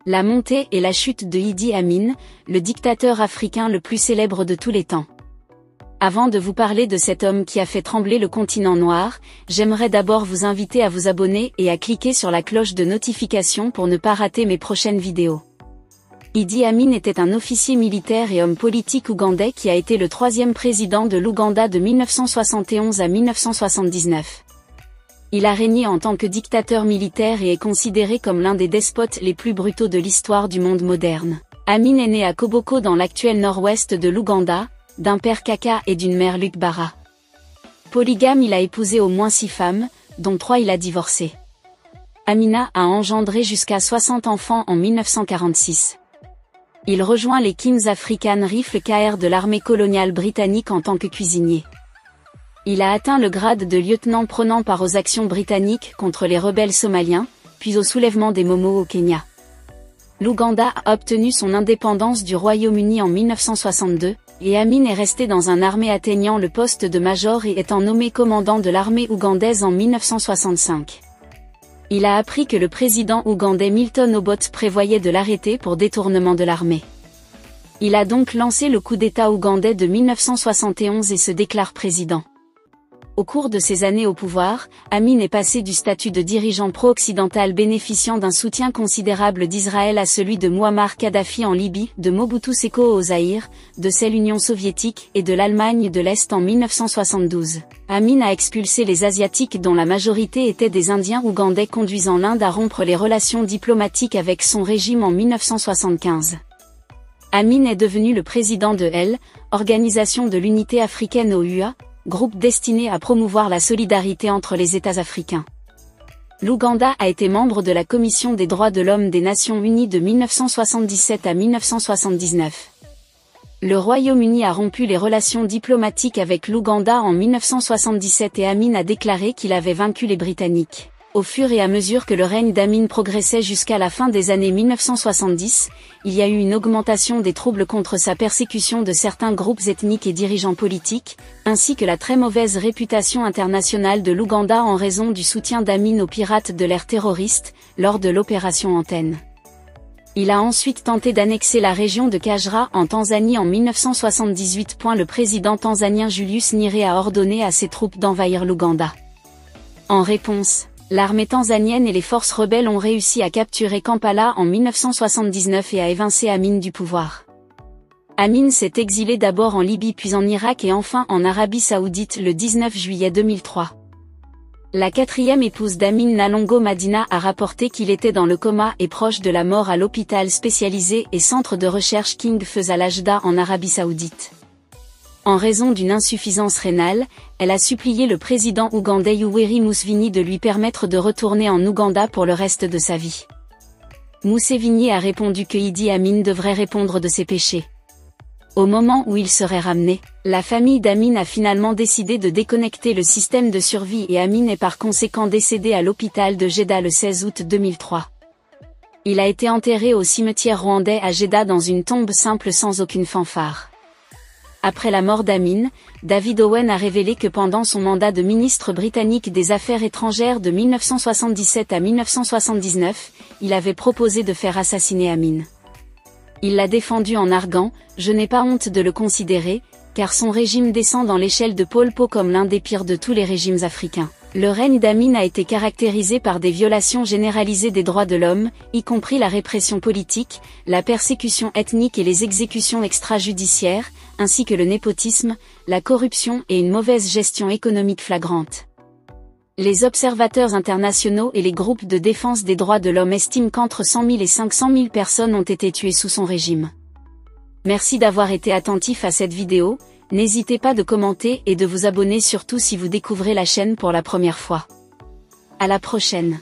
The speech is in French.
La montée et la chute de Idi Amin, le dictateur africain le plus célèbre de tous les temps. Avant de vous parler de cet homme qui a fait trembler le continent noir, j'aimerais d'abord vous inviter à vous abonner et à cliquer sur la cloche de notification pour ne pas rater mes prochaines vidéos. Idi Amin était un officier militaire et homme politique ougandais qui a été le 3e président de l'Ouganda de 1971 à 1979. Il a régné en tant que dictateur militaire et est considéré comme l'un des despotes les plus brutaux de l'histoire du monde moderne. Amin est né à Koboko dans l'actuel nord-ouest de l'Ouganda, d'un père Kaka et d'une mère Lukbara. Polygame, il a épousé au moins 6 femmes, dont 3 il a divorcé. Amina a engendré jusqu'à 60 enfants en 1946. Il rejoint les Kings African Rifles KR de l'armée coloniale britannique en tant que cuisinier. Il a atteint le grade de lieutenant prenant part aux actions britanniques contre les rebelles somaliens, puis au soulèvement des Momo au Kenya. L'Ouganda a obtenu son indépendance du Royaume-Uni en 1962, et Amin est resté dans une armée atteignant le poste de major et étant nommé commandant de l'armée ougandaise en 1965. Il a appris que le président ougandais Milton Obote prévoyait de l'arrêter pour détournement de l'armée. Il a donc lancé le coup d'État ougandais de 1971 et se déclare président. Au cours de ses années au pouvoir, Amin est passé du statut de dirigeant pro-occidental bénéficiant d'un soutien considérable d'Israël à celui de Mouammar Kadhafi en Libye, de Mobutu Seko au Zaïre, de celle Union soviétique et de l'Allemagne de l'Est en 1972. Amin a expulsé les Asiatiques dont la majorité étaient des Indiens ougandais, conduisant l'Inde à rompre les relations diplomatiques avec son régime en 1975. Amin est devenu le président de l', Organisation de l'Unité africaine OUA, groupe destiné à promouvoir la solidarité entre les États africains. L'Ouganda a été membre de la Commission des droits de l'homme des Nations Unies de 1977 à 1979. Le Royaume-Uni a rompu les relations diplomatiques avec l'Ouganda en 1977 et Amin a déclaré qu'il avait vaincu les Britanniques. Au fur et à mesure que le règne d'Amin progressait jusqu'à la fin des années 1970, il y a eu une augmentation des troubles contre sa persécution de certains groupes ethniques et dirigeants politiques, ainsi que la très mauvaise réputation internationale de l'Ouganda en raison du soutien d'Amin aux pirates de l'ère terroriste, lors de l'opération Antenne. Il a ensuite tenté d'annexer la région de Kagera en Tanzanie en 1978. Le président tanzanien Julius Nyerere a ordonné à ses troupes d'envahir l'Ouganda. En réponse, l'armée tanzanienne et les forces rebelles ont réussi à capturer Kampala en 1979 et à évincer Amin du pouvoir. Amin s'est exilé d'abord en Libye puis en Irak et enfin en Arabie Saoudite le 19 juillet 2003. La 4e épouse d'Amin, Nalongo Madina, a rapporté qu'il était dans le coma et proche de la mort à l'hôpital spécialisé et centre de recherche King Faisal Ajda en Arabie Saoudite. En raison d'une insuffisance rénale, elle a supplié le président ougandais Yoweri Museveni de lui permettre de retourner en Ouganda pour le reste de sa vie. Museveni a répondu que Idi Amin devrait répondre de ses péchés. Au moment où il serait ramené, la famille d'Amin a finalement décidé de déconnecter le système de survie et Amin est par conséquent décédé à l'hôpital de Jeddah le 16 août 2003. Il a été enterré au cimetière rwandais à Jeddah dans une tombe simple sans aucune fanfare. Après la mort d'Amin, David Owen a révélé que pendant son mandat de ministre britannique des Affaires étrangères de 1977 à 1979, il avait proposé de faire assassiner Amin. Il l'a défendu en arguant « Je n'ai pas honte de le considérer, car son régime descend dans l'échelle de Pol Pot comme l'un des pires de tous les régimes africains. » Le règne d'Amin a été caractérisé par des violations généralisées des droits de l'homme, y compris la répression politique, la persécution ethnique et les exécutions extrajudiciaires, ainsi que le népotisme, la corruption et une mauvaise gestion économique flagrante. Les observateurs internationaux et les groupes de défense des droits de l'homme estiment qu'entre 100 000 et 500 000 personnes ont été tuées sous son régime. Merci d'avoir été attentif à cette vidéo. N'hésitez pas de commenter et de vous abonner surtout si vous découvrez la chaîne pour la première fois. À la prochaine.